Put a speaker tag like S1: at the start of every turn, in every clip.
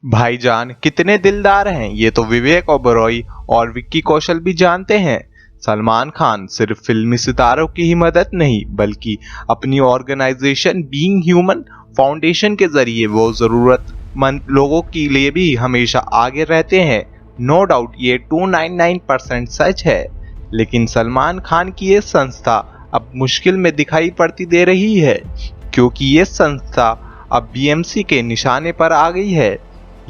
S1: भाईजान कितने दिलदार हैं ये तो विवेक ओबेरॉय और विक्की कौशल भी जानते हैं। सलमान खान सिर्फ फिल्मी सितारों की ही मदद नहीं बल्कि अपनी ऑर्गेनाइजेशन बीइंग ह्यूमन फाउंडेशन के जरिए वो जरूरतमंद लोगों के लिए भी हमेशा आगे रहते हैं। नो डाउट ये 299% सच है। लेकिन सलमान खान की ये संस्था अब मुश्किल में दिखाई पड़ती दे रही है क्योंकि ये संस्था अब बीएमसी के निशाने पर आ गई है।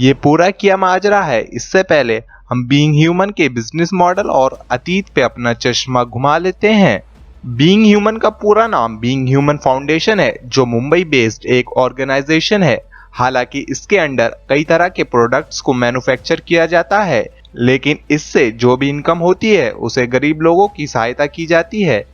S1: ये पूरा क्या माजरा है, इससे पहले हम बीइंग ह्यूमन के बिजनेस मॉडल और अतीत पे अपना चश्मा घुमा लेते हैं। बीइंग ह्यूमन का पूरा नाम बीइंग ह्यूमन फाउंडेशन है, जो मुंबई बेस्ड एक ऑर्गेनाइजेशन है। हालांकि इसके अंडर कई तरह के प्रोडक्ट्स को मैन्युफैक्चर किया जाता है, लेकिन इससे जो भी इनकम होती है उसे गरीब लोगों की सहायता की जाती है।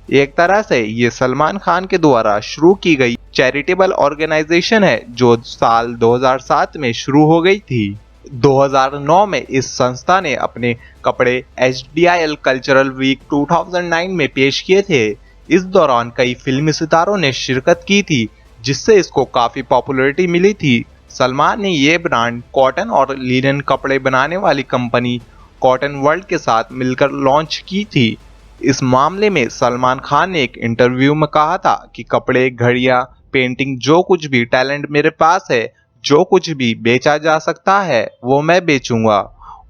S1: एक तरह से ये सलमान खान के द्वारा शुरू की गई चैरिटेबल ऑर्गेनाइजेशन है जो साल 2007 में शुरू हो गई थी। 2009 में इस संस्था ने अपने कपड़े HDIL कल्चरल वीक 2009 में पेश किए थे। इस दौरान कई फिल्मी सितारों ने शिरकत की थी, जिससे इसको काफी पॉपुलैरिटी मिली थी। सलमान ने ये ब्रांड कॉटन और लिनन कपड़े बनाने वाली कंपनी कॉटन वर्ल्ड के साथ मिलकर लॉन्च की थी। इस मामले में सलमान खान ने एक इंटरव्यू में कहा था कि कपड़े, घड़ियां, पेंटिंग, जो कुछ भी टैलेंट मेरे पास है, जो कुछ भी बेचा जा सकता है वो मैं बेचूंगा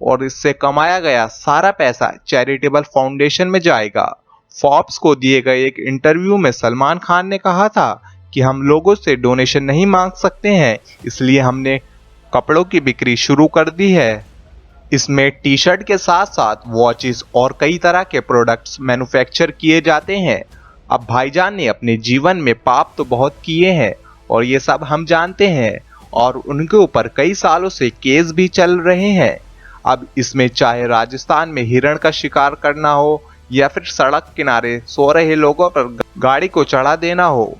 S1: और इससे कमाया गया सारा पैसा चैरिटेबल फाउंडेशन में जाएगा। फॉर्ब्स को दिए गए एक इंटरव्यू में सलमान खान ने कहा था कि हम लोगों से डोनेशन नहीं मांग सकते हैं, इसलिए हमने कपड़ों की बिक्री शुरू कर दी है। इसमें टी शर्ट के साथ साथ वॉचेस और कई तरह के प्रोडक्ट्स मैन्युफैक्चर किए जाते हैं। अब भाईजान ने अपने जीवन में पाप तो बहुत किए हैं और ये सब हम जानते हैं, और उनके ऊपर कई सालों से केस भी चल रहे हैं। अब इसमें चाहे राजस्थान में हिरण का शिकार करना हो या फिर सड़क किनारे सो रहे लोगों पर गाड़ी को चढ़ा देना हो,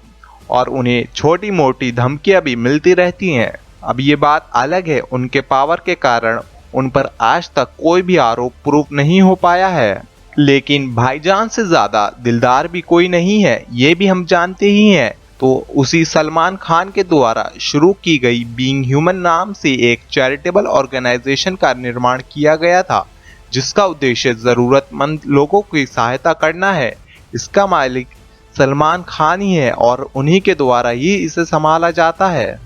S1: और उन्हें छोटी मोटी धमकियां भी मिलती रहती हैं। अब ये बात अलग है, उनके पावर के कारण उन पर आज तक कोई भी आरोप प्रूफ नहीं हो पाया है। लेकिन भाईजान से ज्यादा दिलदार भी कोई नहीं है, ये भी हम जानते ही हैं। तो उसी सलमान खान के द्वारा शुरू की गई बीइंग ह्यूमन नाम से एक चैरिटेबल ऑर्गेनाइजेशन का निर्माण किया गया था, जिसका उद्देश्य जरूरतमंद लोगों की सहायता करना है। इसका मालिक सलमान खान ही है और उन्हीं के द्वारा ही इसे संभाला जाता है।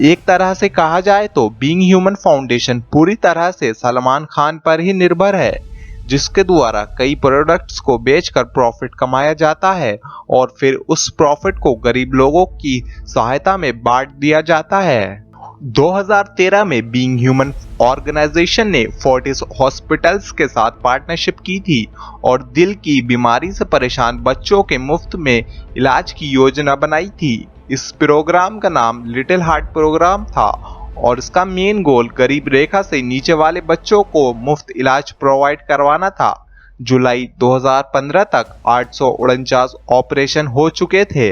S1: एक तरह से कहा जाए तो बीइंग ह्यूमन फाउंडेशन पूरी तरह से सलमान खान पर ही निर्भर है, जिसके द्वारा कई प्रोडक्ट्स को बेचकर प्रॉफिट कमाया जाता है और फिर उस प्रॉफिट को गरीब लोगों की सहायता में बांट दिया जाता है। 2013 में बीइंग ह्यूमन ऑर्गेनाइजेशन ने फोर्टिस हॉस्पिटल्स के साथ पार्टनरशिप की थी और दिल की बीमारी से परेशान बच्चों के मुफ्त में इलाज की योजना बनाई थी। इस प्रोग्राम का नाम लिटिल हार्ट प्रोग्राम था और इसका मेन गोल गरीब रेखा से नीचे वाले बच्चों को मुफ्त इलाज प्रोवाइड करवाना था। जुलाई 2015 तक 849 ऑपरेशन हो चुके थे।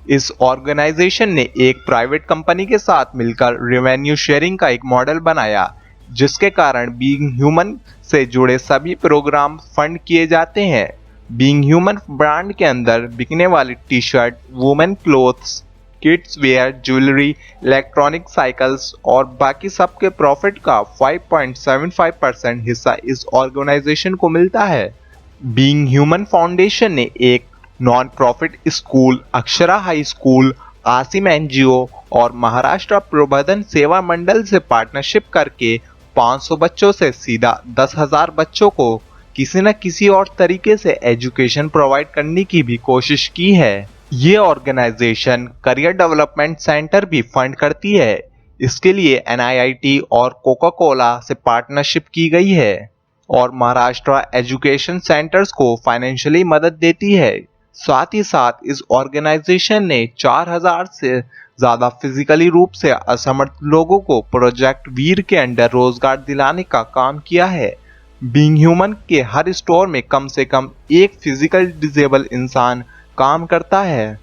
S1: इस ऑर्गेनाइजेशन ने एक प्राइवेट कंपनी के साथ मिलकर रेवेन्यू शेयरिंग का एक मॉडल बनाया, जिसके कारण बीइंग ह्यूमन से जुड़े सभी प्रोग्राम फंड किए जाते हैं। बीइंग ह्यूमन ब्रांड के अंदर बिकने वाली T shirt, women clothes, kids where, jewellery, electronic cycles और बाकी सब के प्रॉफिट का 5.75% हिस्सा इस ऑर्गेनाइजेशन को मिलता है। बीइंग ह्यूमन फाउंडेशन ने एक non profit school, Akshara high school, Asim NGO और महाराष्ट्र प्रबंधन सेवा मंडल से पार्टनरशिप करके 500 बच्चों से सीधा 10,000 बच्चों को किसी न किसी और तरीके से एजुकेशन प्रोवाइड करने की भी कोशिश की है। ये ऑर्गेनाइजेशन करियर डेवलपमेंट सेंटर भी फंड करती है। इसके लिए NIIT और कोका कोला से पार्टनरशिप की गई है और महाराष्ट्र एजुकेशन सेंटर्स को फाइनेंशियली मदद देती है। साथ ही साथ इस ऑर्गेनाइजेशन ने 4,000 से ज्यादा फिजिकली रूप से असमर्थ लोगों को प्रोजेक्ट वीर के अंडर रोजगार दिलाने का काम किया है। बीइंग ह्यूमन के हर स्टोर में कम से कम एक फिजिकल डिसेबल इंसान काम करता है।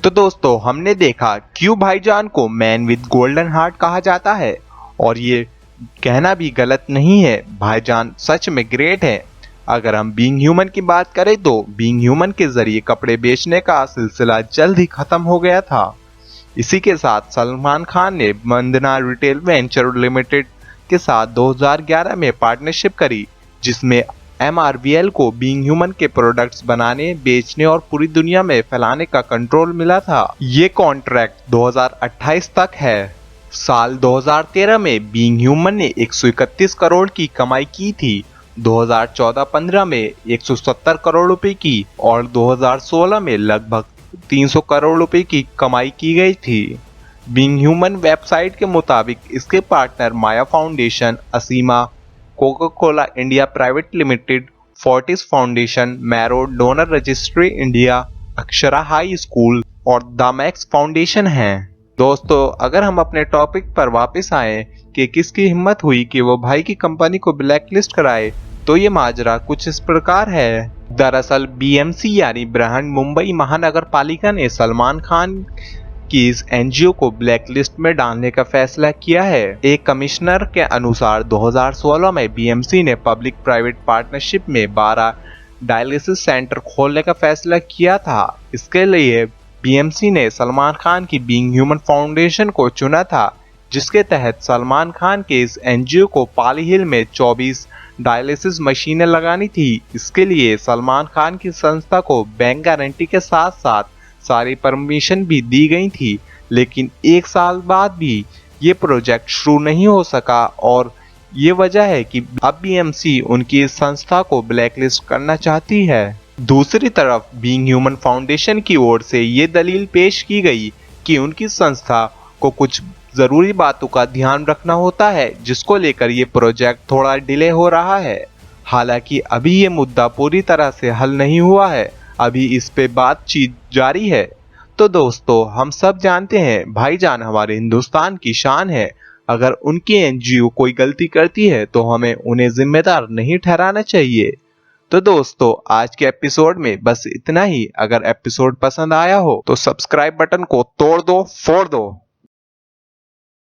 S1: तो दोस्तों, हमने देखा क्यों भाईजान को मैन विद गोल्डन हार्ट कहा जाता है, और ये कहना भी गलत नहीं है। भाईजान सच में ग्रेट है। अगर हम बीइंग ह्यूमन की बात करें तो बीइंग ह्यूमन के जरिए कपड़े बेचने का सिलसिला जल्द ही खत्म हो गया था, इसी के साथ सलमान खान ने वंदना रिटेल वेंचर लिमिटेड के साथ 2011 में पार्टनरशिप करी, जिसमें MRVL को बीइंग ह्यूमन के प्रोडक्ट्स बनाने, बेचने और पूरी दुनिया में फैलाने का कंट्रोल मिला था। ये कॉन्ट्रैक्ट 2028 तक है। साल 2013 में बीइंग ह्यूमन ने 131 करोड़ की कमाई की थी, 2014-15 में 170 करोड़ रुपए की और 2016 में लगभग 300 करोड़ रुपए की कमाई की गई थी। बीइंग ह्यूमन वेबसाइट के मुताबिक इसके partner Maya foundation, Asima, Coca Cola India private limited, Fortis foundation, marrow donor registry India, Akshara high school और द मैक्स फाउंडेशन हैं। दोस्तों, अगर हम अपने टॉपिक पर वापस आए कि किसकी हिम्मत हुई कि वो भाई की कंपनी को ब्लैकलिस्ट कराए, तो ये माजरा कुछ इस प्रकार है। दरअसल BMC यानी बृहन मुंबई महानगर पालिका ने सलमान खान की इस NGO को ब्लैकलिस्ट में डालने का फैसला किया है। एक कमिश्नर के अनुसार 2016 में BMC ने पब्लिक प्राइवेट पार्टनरशिप में 12 डायलिसिस सेंटर खोलने का फैसला किया था। इसके लिए BMC ने सलमान खान की बीइंग ह्यूमन फाउंडेशन को चुना था, जिसके तहत सलमान खान के इस NGO को पाली हिल में 24 डायलिसिस मशीनें लगानी थी। इसके लिए सलमान खान की संस्था को बैंक गारंटी के साथ साथ सारी परमिशन भी दी गई थी, लेकिन 1 साल बाद भी ये प्रोजेक्ट शुरू नहीं हो सका और ये वजह है कि अब BMC उनकी इस संस्था को ब्लैकलिस्ट करना चाहती है। दूसरी तरफ बीइंग ह्यूमन फाउंडेशन की ओर से ये दलील पेश की गई कि उनकी संस्था को कुछ जरूरी बातों का ध्यान रखना होता है, जिसको लेकर ये प्रोजेक्ट थोड़ा डिले हो रहा है। हालांकि अभी ये मुद्दा पूरी तरह से हल नहीं हुआ है, अभी इस पे बातचीत जारी है। तो दोस्तों, हम सब जानते हैं भाईजान हमारे हिंदुस्तान की शान है। अगर उनकी NGO कोई गलती करती है तो हमें उन्हें जिम्मेदार नहीं ठहराना चाहिए। तो दोस्तों, आज के एपिसोड में बस इतना ही। अगर एपिसोड पसंद आया हो तो सब्सक्राइब बटन को तोड़ दो, फोड़ दो।